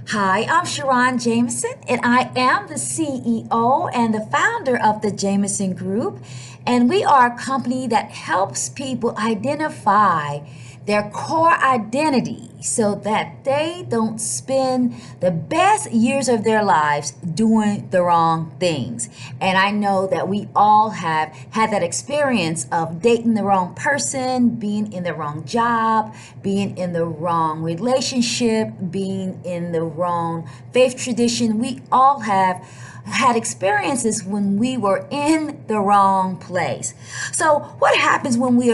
Hi, I'm Sharon Jameson, and I am the CEO and the founder of the Jameson Group. And we are a company that helps people identify their core identity so that they don't spend the best years of their lives doing the wrong things. And I know that we all have had that experience of dating the wrong person, being in the wrong job, being in the wrong relationship, being in the wrong faith tradition. We all have had experiences when we were in the wrong place. So what happens when we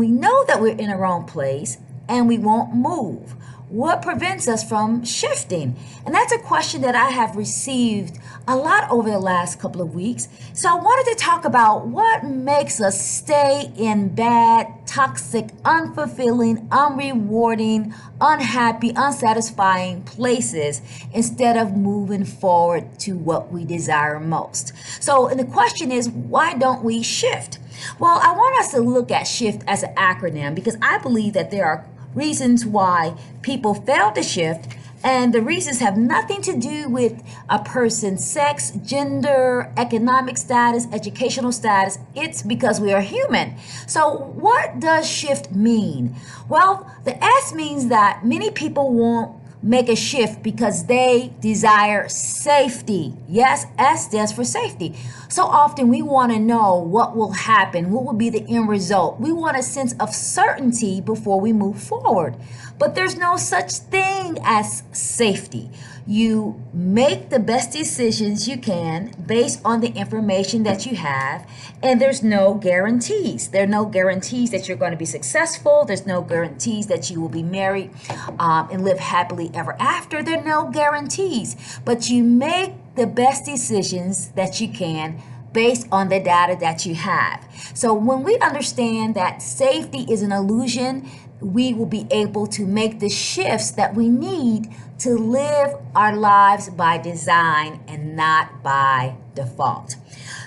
know that we're in a wrong place and we won't move? What prevents us from shifting? And that's a question that I have received a lot over the last couple of weeks. So I wanted to talk about what makes us stay in bad, toxic, unfulfilling, unrewarding, unhappy, unsatisfying places instead of moving forward to what we desire most. So, and the question is, why don't we shift? Well, I want us to look at shift as an acronym because I believe that there are reasons why people fail to shift, and the reasons have nothing to do with a person's sex, gender, economic status, educational status. It's because we are human. So what does shift mean? Well, the S means that many people won't make a shift because they desire safety. Yes, S stands for safety. So often we want to know what will happen, what will be the end result. We want a sense of certainty before we move forward. But there's no such thing as safety. You make the best decisions you can based on the information that you have, and there's no guarantees. There are no guarantees that you're going to be successful. There's no guarantees that you will be married and live happily ever after. There are no guarantees, but you make the best decisions that you can based on the data that you have. So when we understand that safety is an illusion, we will be able to make the shifts that we need to live our lives by design and not by default.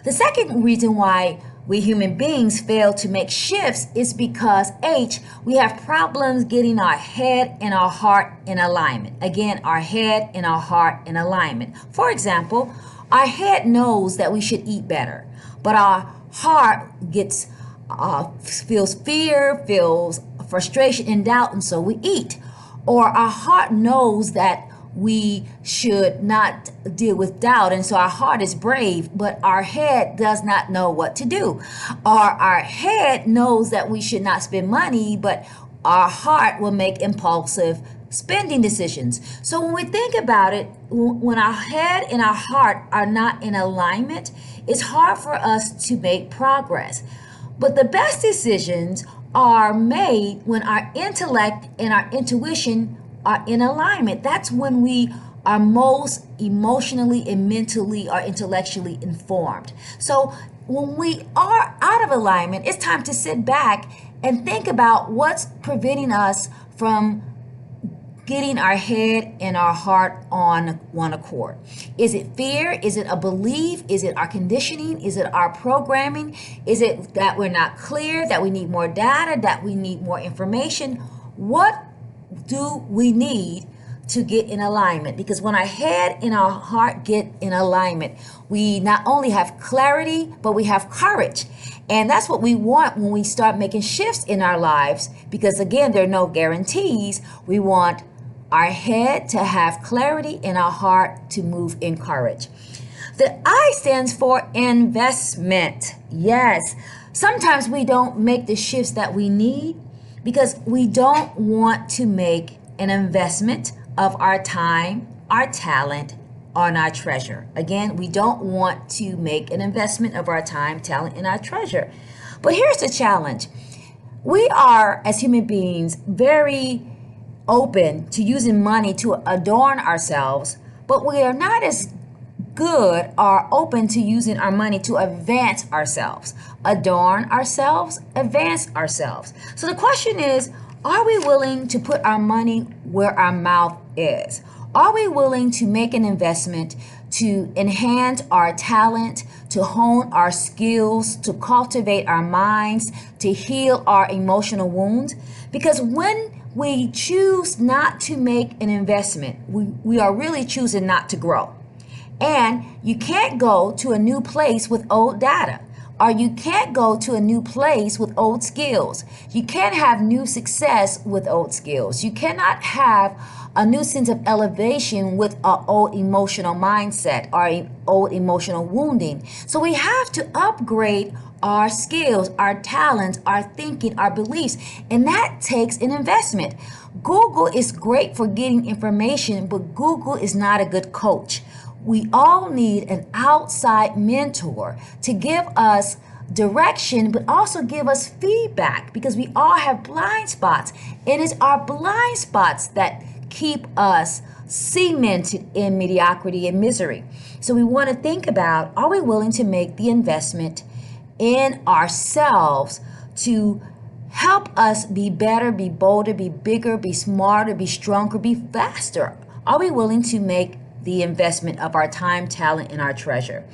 The second reason why we human beings fail to make shifts is because we have problems getting our head and our heart in alignment. Again, our head and our heart in alignment. For example, our head knows that we should eat better, but our heart feels fear, feels frustration and doubt, and so we eat. Or our heart knows that we should not deal with doubt, and so our heart is brave, but our head does not know what to do. Or our head knows that we should not spend money, but our heart will make impulsive spending decisions. So when we think about it, when our head and our heart are not in alignment, it's hard for us to make progress. But the best decisions are made when our intellect and our intuition are in alignment. That's when we are most emotionally and mentally or intellectually informed. So when we are out of alignment, it's time to sit back and think about what's preventing us from getting our head and our heart on one accord. Is it fear? Is it a belief? Is it our conditioning? Is it our programming? Is it that we're not clear, that we need more data, that we need more information? What do we need to get in alignment? Because when our head and our heart get in alignment, we not only have clarity, but we have courage. And that's what we want when we start making shifts in our lives. Because again, there are no guarantees. We want our head to have clarity and our heart to move in courage. The I stands for investment. Yes, sometimes we don't make the shifts that we need because we don't want to make an investment of our time, our talent, and our treasure. Again, we don't want to make an investment of our time, talent, and our treasure. But here's the challenge. We are, as human beings, very open to using money to adorn ourselves, but we are not as good or open to using our money to advance ourselves. Adorn ourselves, advance ourselves. So the question is, are we willing to put our money where our mouth is? Are we willing to make an investment to enhance our talent, to hone our skills, to cultivate our minds, to heal our emotional wounds? Because when we choose not to make an investment, we are really choosing not to grow. And you can't go to a new place with old data, or you can't go to a new place with old skills. You can't have new success with old skills. You cannot have a new sense of elevation with an old emotional mindset or old emotional wounding. So we have to upgrade our skills, our talents, our thinking, our beliefs, and that takes an investment. Google is great for getting information, but Google is not a good coach. We all need an outside mentor to give us direction, but also give us feedback, because we all have blind spots. And it's our blind spots that keep us cemented in mediocrity and misery. So we want to think about, are we willing to make the investment in ourselves to help us be better, be bolder, be bigger, be smarter, be stronger, be faster? Are we willing to make the investment of our time, talent, and our treasure?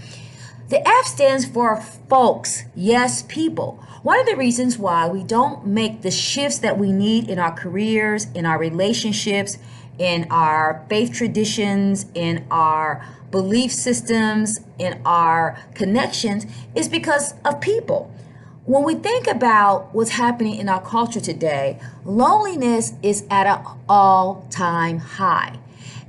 The F stands for folks. Yes, people. One of the reasons why we don't make the shifts that we need in our careers, in our relationships, in our faith traditions, in our belief systems, in our connections is because of people. When we think about what's happening in our culture today, loneliness is at an all-time high.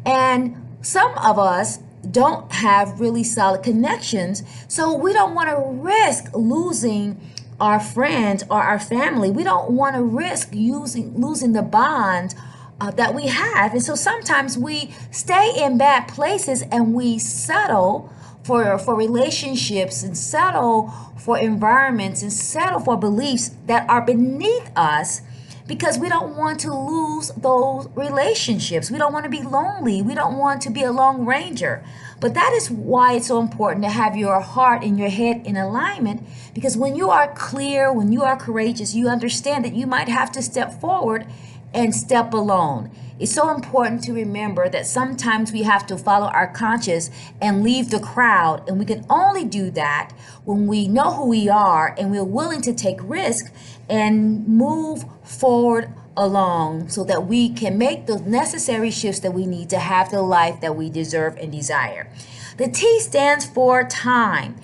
And some of us don't have really solid connections, so we don't want to risk losing our friends or our family. We don't want to risk losing the bond that we have. And so sometimes we stay in bad places and we settle for relationships and settle for environments and settle for beliefs that are beneath us, because we don't want to lose those relationships. We don't want to be lonely. We don't want to be a lone ranger. But that is why it's so important to have your heart and your head in alignment, because when you are clear, when you are courageous, you understand that you might have to step forward and step alone. It's so important to remember that sometimes we have to follow our conscience and leave the crowd, and we can only do that when we know who we are and we're willing to take risk and move forward along, so that we can make the necessary shifts that we need to have the life that we deserve and desire. The T stands for time.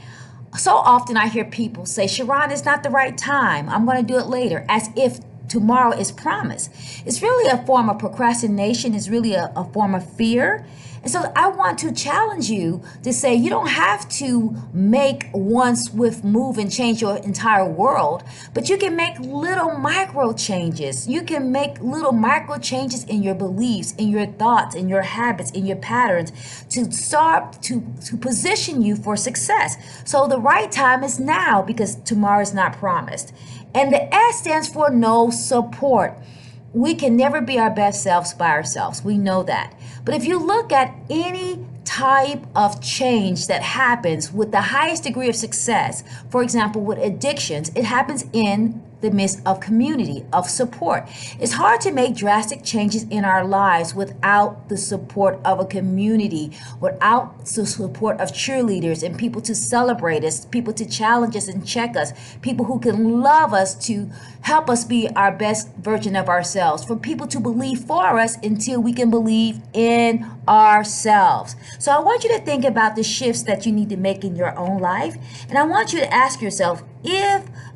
So often I hear people say, Sharon, it's not the right time, I'm going to do it later, as if tomorrow is promised. It's really a form of procrastination. It's really a form of fear. And so I want to challenge you to say you don't have to make one swift move and change your entire world, but you can make little micro changes. You can make little micro changes in your beliefs, in your thoughts, in your habits, in your patterns, to start to position you for success. So the right time is now, because tomorrow is not promised. And the S stands for no support. We can never be our best selves by ourselves. We know that. But if you look at any type of change that happens with the highest degree of success, for example, with addictions, it happens in the midst of community, of support. It's hard to make drastic changes in our lives without the support of a community, without the support of cheerleaders and people to celebrate us, people to challenge us and check us, people who can love us to help us be our best version of ourselves, for people to believe for us until we can believe in ourselves. So I want you to think about the shifts that you need to make in your own life. And I want you to ask yourself,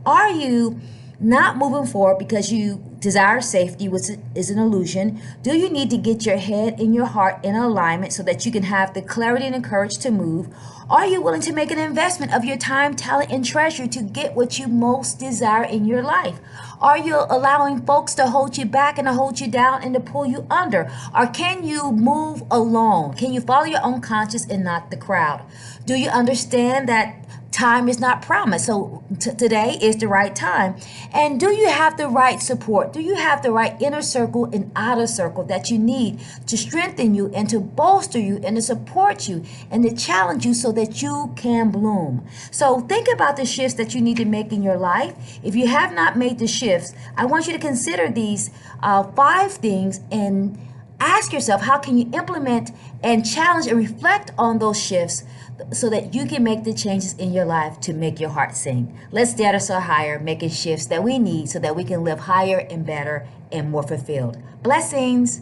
are you not moving forward because you desire safety, which is an illusion? Do you need to get your head and your heart in alignment so that you can have the clarity and the courage to move? Are you willing to make an investment of your time, talent, and treasure to get what you most desire in your life? Are you allowing folks to hold you back and to hold you down and to pull you under? Or can you move alone? Can you follow your own conscience and not the crowd? Do you understand that time is not promised? So today is the right time. And do you have the right support? Do you have the right inner circle and outer circle that you need to strengthen you and to bolster you and to support you and to challenge you so that you can bloom? So think about the shifts that you need to make in your life. If you have not made the shifts, I want you to consider these 5 things and Ask yourself, how can you implement and challenge and reflect on those shifts so that you can make the changes in your life to make your heart sing. Let's dare to soar higher, making shifts that we need so that we can live higher and better and more fulfilled. Blessings.